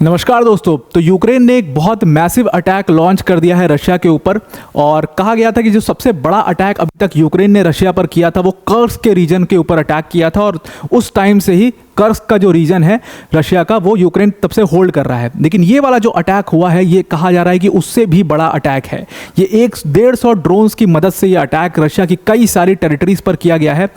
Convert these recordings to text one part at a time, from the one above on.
नमस्कार दोस्तों। तो यूक्रेन ने एक बहुत मैसिव अटैक लॉन्च कर दिया है रशिया के ऊपर और कहा गया था कि जो सबसे बड़ा अटैक अभी तक यूक्रेन ने रशिया पर किया था वो कर्स्क के रीजन के ऊपर अटैक किया था और उस टाइम से ही कर्स्क का जो रीजन है रशिया का वो यूक्रेन तब से होल्ड कर रहा है। लेकिन ये वाला जो अटैक हुआ है ये कहा जा रहा है कि उससे भी बड़ा अटैक है। ये 150 ड्रोन्स की मदद से ये अटैक रशिया की कई सारी टेरिटरीज पर किया गया है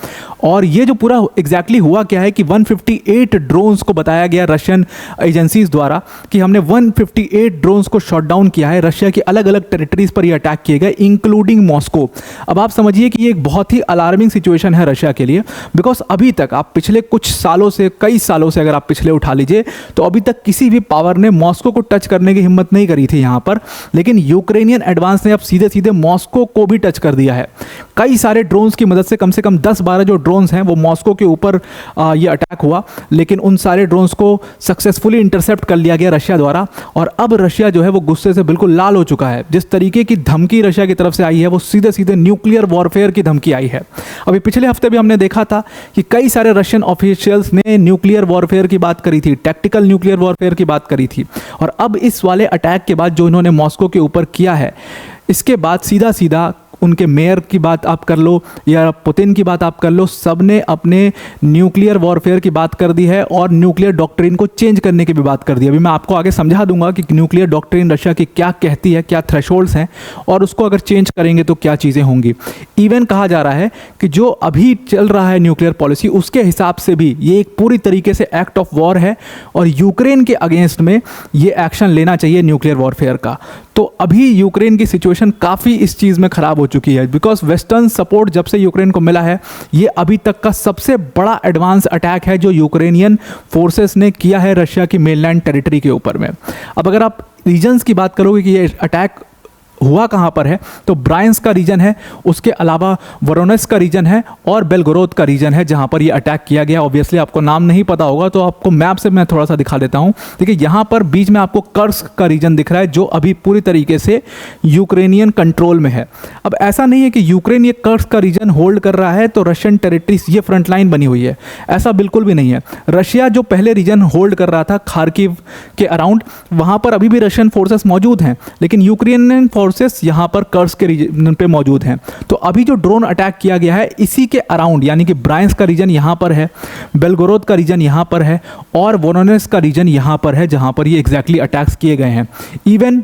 और ये जो पूरा एग्जैक्टली हुआ क्या है कि 158 ड्रोन्स को बताया गया रशियन एजेंसीज द्वारा कि हमने 158 ड्रोन्स को शॉट डाउन किया है। रशिया की अलग अलग टेरिटरीज पर यह अटैक किए गए इंक्लूडिंग मॉस्को। अब आप समझिए कि ये एक बहुत ही अलार्मिंग सिचुएशन है रशिया के लिए, बिकॉज अभी तक आप पिछले कुछ सालों से कई सालों से अगर आप पिछले उठा लीजिए तो अभी तक किसी भी पावर ने मॉस्को को टच करने की हिम्मत नहीं करी थी यहाँ पर। लेकिन यूक्रेनियन एडवांस ने अब सीधे सीधे मॉस्को को भी टच कर दिया है। कई सारे ड्रोन्स की मदद से कम 10-12 जो ड्रोन्स हैं वो मॉस्को के ऊपर ये अटैक हुआ, लेकिन उन सारे ड्रोन्स को सक्सेसफुली इंटरसेप्ट कर लिया गया रशिया द्वारा। और अब रशिया जो है वो गुस्से से बिल्कुल लाल हो चुका है। जिस तरीके की धमकी रशिया की तरफ से आई है वो सीधे सीधे न्यूक्लियर वॉरफेयर की धमकी आई है। अभी पिछले हफ्ते भी हमने देखा था कि कई सारे रशियन ऑफिशियल्स ने न्यूक्लियर वॉरफेयर की बात करी थी, टैक्टिकल न्यूक्लियर वॉरफेयर की बात करी थी। और अब इस वाले अटैक के बाद जो इन्होंने मॉस्को के ऊपर किया है, इसके बाद सीधा सीधा उनके मेयर की बात आप कर लो या पुतिन की बात आप कर लो, सबने अपने न्यूक्लियर वॉरफेयर की बात कर दी है और न्यूक्लियर डॉक्ट्रिन को चेंज करने की भी बात कर दी है। अभी मैं आपको आगे समझा दूंगा कि न्यूक्लियर डॉक्ट्रिन रशिया की क्या कहती है, क्या थ्रेशोल्ड्स हैं और उसको अगर चेंज करेंगे तो क्या चीज़ें होंगी। इवन कहा जा रहा है कि जो अभी चल रहा है न्यूक्लियर पॉलिसी उसके हिसाब से भी ये एक पूरी तरीके से एक्ट ऑफ वॉर है और यूक्रेन के अगेंस्ट में ये एक्शन लेना चाहिए न्यूक्लियर वॉरफेयर का। तो अभी यूक्रेन की सिचुएशन काफ़ी इस चीज़ में ख़राब हो चुकी है, बिकॉज वेस्टर्न सपोर्ट जब से यूक्रेन को मिला है ये अभी तक का सबसे बड़ा एडवांस अटैक है जो यूक्रेनियन फोर्सेस ने किया है रशिया की मेनलैंड टेरिटरी के ऊपर में। अब अगर आप रीजन्स की बात करोगे कि ये अटैक हुआ कहाँ पर है तो ब्रायंस का रीजन है, उसके अलावा वोरोनेस्क का रीजन है और बेलगोरोद का रीजन है जहाँ पर ये अटैक किया गया। ऑब्वियसली आपको नाम नहीं पता होगा तो आपको मैप से मैं थोड़ा सा दिखा देता हूँ। देखिए यहाँ पर बीच में आपको कर्स्क का रीजन दिख रहा है जो अभी पूरी तरीके से यूक्रेनियन कंट्रोल में है। अब ऐसा नहीं है कि यूक्रेन ये कर्स्क का रीजन होल्ड कर रहा है तो रशियन टेरिटरीज ये फ्रंट लाइन बनी हुई है, ऐसा बिल्कुल भी नहीं है। रशिया जो पहले रीजन होल्ड कर रहा था खार्किव के अराउंड, वहाँ पर अभी भी रशियन फोर्सेस मौजूद हैं, लेकिन यूक्रेनियन फोर्सेस यहां पर कर्स्क के रीजन पे मौजूद हैं। तो अभी जो ड्रोन अटैक किया गया है इसी के अराउंड, यानी कि ब्रायंस का रीजन यहां पर है, बेलगोरोद का रीजन यहां पर है और वोरोनेस्क का रीजन यहां पर है जहां पर ये एग्जैक्टली अटैक्स किए गए हैं। इवन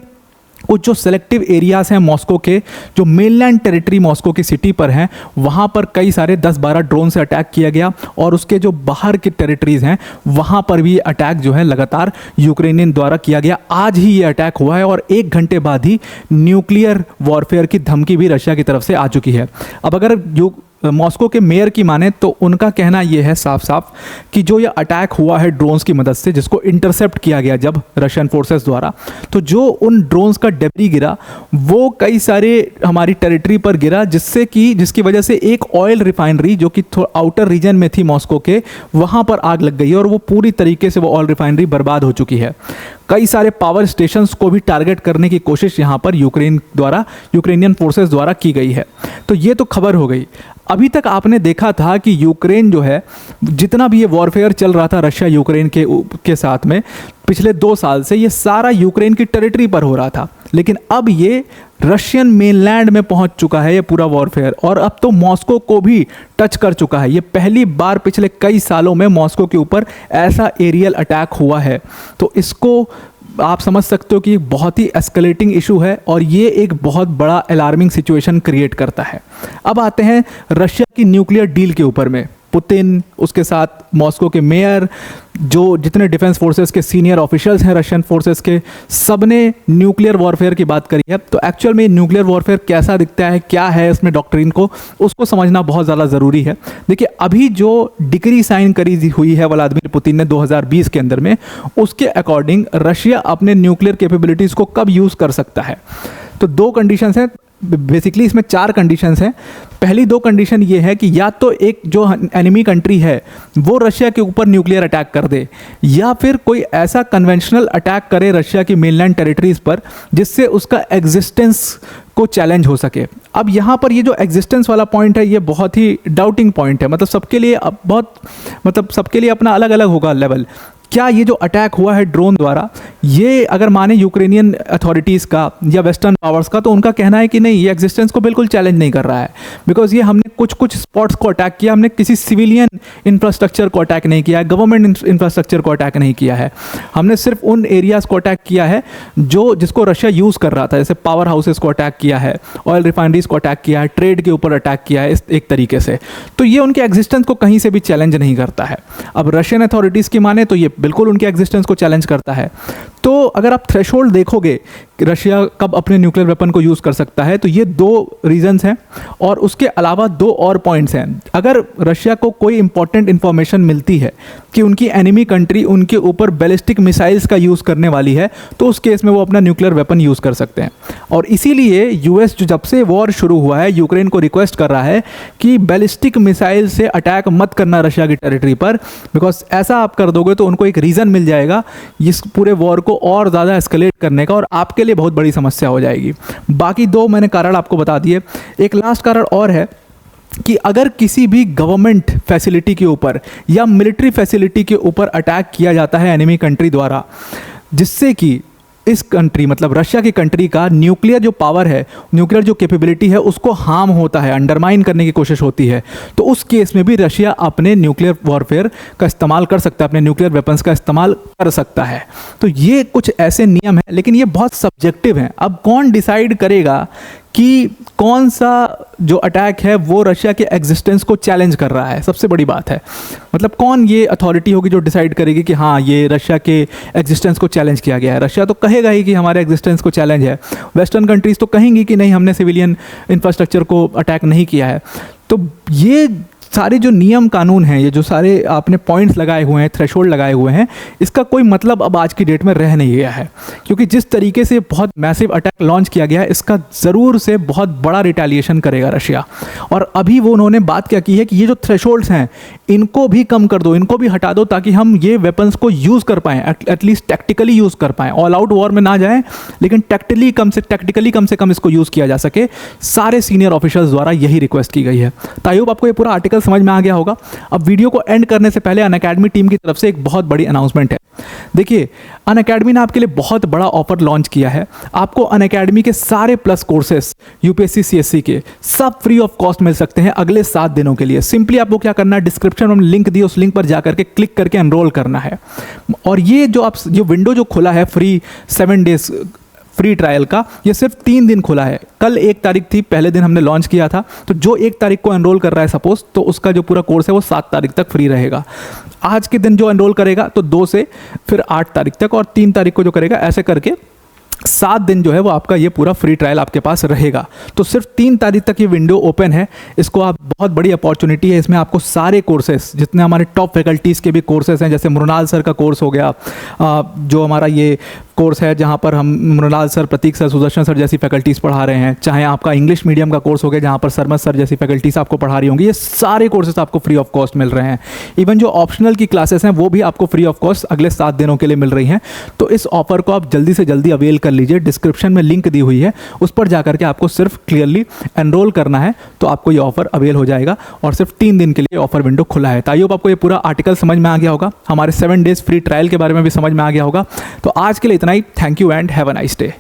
कुछ जो सेलेक्टिव एरियाज हैं मॉस्को के, जो मेनलैंड टेरिटरी मॉस्को की सिटी पर हैं, वहाँ पर कई सारे 10-12 ड्रोन से अटैक किया गया और उसके जो बाहर की टेरिटरीज हैं वहाँ पर भी अटैक जो है लगातार यूक्रेनियन द्वारा किया गया। आज ही ये अटैक हुआ है और 1 घंटे बाद ही न्यूक्लियर वॉरफेयर की धमकी भी रशिया की तरफ से आ चुकी है। अब अगर मॉस्को के मेयर की माने तो उनका कहना यह है साफ साफ कि जो ये अटैक हुआ है ड्रोन्स की मदद से, जिसको इंटरसेप्ट किया गया जब रशियन फोर्सेस द्वारा, तो जो उन ड्रोन्स का डेब्री गिरा वो कई सारे हमारी टेरिटरी पर गिरा, जिसकी वजह से एक ऑयल रिफाइनरी जो कि आउटर रीजन में थी मॉस्को के, वहाँ पर आग लग गई और वो पूरी तरीके से वो ऑयल रिफाइनरी बर्बाद हो चुकी है। कई सारे पावर स्टेशंस को भी टारगेट करने की कोशिश यहाँ पर यूक्रेनियन फोर्सेस द्वारा की गई है। तो ये तो खबर हो गई। अभी तक आपने देखा था कि यूक्रेन जो है, जितना भी ये वॉरफेयर चल रहा था रशिया यूक्रेन के साथ में पिछले 2 साल से, ये सारा यूक्रेन की टेरिटरी पर हो रहा था। लेकिन अब ये रशियन मेनलैंड में पहुंच चुका है ये पूरा वॉरफेयर और अब तो मॉस्को को भी टच कर चुका है। ये पहली बार पिछले कई सालों में मॉस्को के ऊपर ऐसा एरियल अटैक हुआ है। तो इसको आप समझ सकते हो कि बहुत ही एस्केलेटिंग इशू है और ये एक बहुत बड़ा अलार्मिंग सिचुएशन क्रिएट करता है। अब आते हैं रशिया की न्यूक्लियर डील के ऊपर में। पुतिन, उसके साथ मॉस्को के मेयर, जो जितने डिफेंस फोर्सेस के सीनियर ऑफिशियल्स हैं रशियन फोर्सेस के, सब ने न्यूक्लियर वॉरफेयर की बात करी है। तो एक्चुअल में न्यूक्लियर वॉरफेयर कैसा दिखता है, क्या है इसमें डॉक्ट्रिन को, उसको समझना बहुत ज़्यादा ज़रूरी है। देखिए अभी जो डिक्री साइन करी हुई है व्लादिमीर पुतिन ने 2020 के अंदर में, उसके अकॉर्डिंग रशिया अपने न्यूक्लियर कैपेबिलिटीज़ को कब यूज़ कर सकता है। तो 2 कंडीशंस हैं, बेसिकली इसमें 4 कंडीशंस हैं। पहली 2 कंडीशन ये है कि या तो एक जो एनिमी कंट्री है वो रशिया के ऊपर न्यूक्लियर अटैक कर दे, या फिर कोई ऐसा कन्वेंशनल अटैक करे रशिया की मेनलैंड टेरिटरीज पर जिससे उसका एग्जिस्टेंस को चैलेंज हो सके। अब यहाँ पर ये जो एग्जिस्टेंस वाला पॉइंट है ये बहुत ही डाउटिंग पॉइंट है, मतलब सबके लिए अपना अलग अलग होगा लेवल। क्या ये जो अटैक हुआ है ड्रोन द्वारा, ये अगर माने यूक्रेनियन अथॉरिटीज़ का या वेस्टर्न पावर्स का, तो उनका कहना है कि नहीं, ये एग्जिस्टेंस को बिल्कुल चैलेंज नहीं कर रहा है, बिकॉज ये हमने कुछ कुछ स्पॉट्स को अटैक किया, हमने किसी सिविलियन इंफ्रास्ट्रक्चर को अटैक नहीं किया है, गवर्नमेंट इंफ्रास्ट्रक्चर को अटैक नहीं किया है, हमने सिर्फ उन एरियाज़ को अटैक किया है जिसको रशिया यूज़ कर रहा था, जैसे पावर हाउसेस को अटैक किया है, ऑयल रिफाइनरीज को अटैक किया है, ट्रेड के ऊपर अटैक किया है, इस एक तरीके से। तो ये उनके एग्जिस्टेंस को कहीं से भी चैलेंज नहीं करता है। अब रशियन अथॉरिटीज़ की माने तो ये बिल्कुल उनके एग्जिस्टेंस को चैलेंज करता है। तो अगर आप थ्रेशोल्ड देखोगे कि रशिया कब अपने न्यूक्लियर वेपन को यूज़ कर सकता है, तो ये 2 रीजंस हैं और उसके अलावा 2 और पॉइंट्स हैं। अगर रशिया को कोई इंपॉर्टेंट इंफॉर्मेशन मिलती है कि उनकी एनिमी कंट्री उनके ऊपर बैलिस्टिक मिसाइल्स का यूज़ करने वाली है, तो उस केस में वो अपना न्यूक्लियर वेपन यूज़ कर सकते हैं। और इसीलिए यूएस जो जब से वॉर शुरू हुआ है यूक्रेन को रिक्वेस्ट कर रहा है कि बैलिस्टिक मिसाइल से अटैक मत करना रशिया की टेरिटरी पर, बिकॉज ऐसा आप कर दोगे तो उनको एक रीज़न मिल जाएगा इस पूरे वॉर को और ज़्यादा एस्केलेट करने का, और आपके लिए बहुत बड़ी समस्या हो जाएगी। बाकी 2 मैंने कारण आपको बता दिए। एक लास्ट कारण और है कि अगर किसी भी गवर्नमेंट फैसिलिटी के ऊपर या मिलिट्री फैसिलिटी के ऊपर अटैक किया जाता है एनिमी कंट्री द्वारा, जिससे कि इस कंट्री मतलब रशिया की कंट्री का न्यूक्लियर जो पावर है, न्यूक्लियर जो कैपेबिलिटी है, उसको हार्म होता है, अंडरमाइन करने की कोशिश होती है, तो उस केस में भी रशिया अपने न्यूक्लियर वॉरफेयर का इस्तेमाल कर सकता है, अपने न्यूक्लियर वेपन्स का इस्तेमाल कर सकता है। तो ये कुछ ऐसे नियम हैं, लेकिन ये बहुत सब्जेक्टिव हैं। अब कौन डिसाइड करेगा कि कौन सा जो अटैक है वो रशिया के एग्जिस्टेंस को चैलेंज कर रहा है, सबसे बड़ी बात है। मतलब कौन ये अथॉरिटी होगी जो डिसाइड करेगी कि हाँ ये रशिया के एग्जिस्टेंस को चैलेंज किया गया है। रशिया तो कहेगा ही कि हमारे एग्जिस्टेंस को चैलेंज है, वेस्टर्न कंट्रीज़ तो कहेंगी कि नहीं, हमने सिविलियन इंफ्रास्ट्रक्चर को अटैक नहीं किया है। तो ये सारे जो नियम कानून हैं, ये जो सारे आपने पॉइंट्स लगाए हुए हैं, थ्रेशोल्ड लगाए हुए हैं, इसका कोई मतलब अब आज की डेट में रह नहीं गया है, क्योंकि जिस तरीके से बहुत मैसिव अटैक लॉन्च किया गया है, इसका ज़रूर से बहुत बड़ा रिटेलिएशन करेगा रशिया। और अभी वो उन्होंने बात क्या की है कि ये जो थ्रेशोल्ड्स हैं इनको भी कम कर दो, इनको भी हटा दो, ताकि हम ये वेपन्स को यूज़ कर पाएँ, एटलीस्ट टैक्टिकली यूज़ कर पाएँ। ऑल आउट वॉर में ना जाएँ, लेकिन टैक्टिकली कम से कम इसको यूज़ किया जा सके। सारे सीनियर ऑफिसर्स द्वारा यही रिक्वेस्ट की गई है। तो आई होप आपको ये पूरा आर्टिकल समझ में आ गया होगा। अब वीडियो को एंड करने से पहले अनअकैडमी टीम की तरफ से एक बहुत बड़ी अनाउंसमेंट है। देखिए, अनअकैडमी ने आपके लिए बहुत बड़ा ऑफर लॉन्च किया है। आपको अनअकैडमी के सारे प्लस कोर्सेस यूपीएससी सीएससी के सब फ्री ऑफ कॉस्ट मिल सकते हैं अगले 7 दिनों के लिए। सिंपली आपको क्या करना है, डिस्क्रिप्शन में लिंक दी, उस लिंक पर जाकर के क्लिक करके एनरोल करना है। और ये जो विंडो जो खुला है फ्री 7 डेज फ्री ट्रायल का, ये सिर्फ 3 दिन खुला है। कल 1 तारीख थी, पहले दिन हमने लॉन्च किया था, तो जो 1 तारीख को एनरोल कर रहा है सपोज, तो उसका जो पूरा कोर्स है वो 7 तारीख तक फ्री रहेगा। आज के दिन जो एनरोल करेगा तो 2 से फिर 8 तारीख तक, और 3 तारीख को जो करेगा, ऐसे करके 7 दिन जो है वो आपका ये पूरा फ्री ट्रायल आपके पास रहेगा। तो सिर्फ 3 तारीख तक ये विंडो ओपन है। इसको आप, बहुत बड़ी अपॉर्चुनिटी है। इसमें आपको सारे कोर्सेस, जितने हमारे टॉप फैकल्टीज़ के भी कोर्सेस हैं, जैसे मृणाल सर का कोर्स हो गया, जो हमारा ये कोर्स है जहाँ पर हम मृणाल सर, प्रतीक सर, सुदर्शन सर जैसी फैकल्टीज़ पढ़ा रहे हैं, चाहे आपका इंग्लिश मीडियम का कोर्स हो गया जहाँ पर सरमत सर जैसी फैकल्टीज़ आपको पढ़ा रही होंगी, ये सारे कोर्सेस आपको फ्री ऑफ कॉस्ट मिल रहे हैं। इवन जो ऑप्शनल की क्लासेस हैं वो भी आपको फ्री ऑफ कॉस्ट अगले 7 दिनों के लिए मिल रही हैं। तो इस ऑफर को आप जल्दी से जल्दी अवेल कर लीजिए। डिस्क्रिप्शन में लिंक दी हुई है, उस पर जाकर के आपको सिर्फ क्लियरली एनरोल करना है, तो आपको ये ऑफर अवेल हो जाएगा। और सिर्फ 3 दिन के लिए ऑफर विंडो खुला है। तो आई होप आपको ये पूरा आर्टिकल समझ में आ गया होगा, हमारे 7 डेज फ्री ट्रायल के बारे में भी समझ में आ गया होगा। तो आज के लिए इतना ही। Thank you and have a nice day.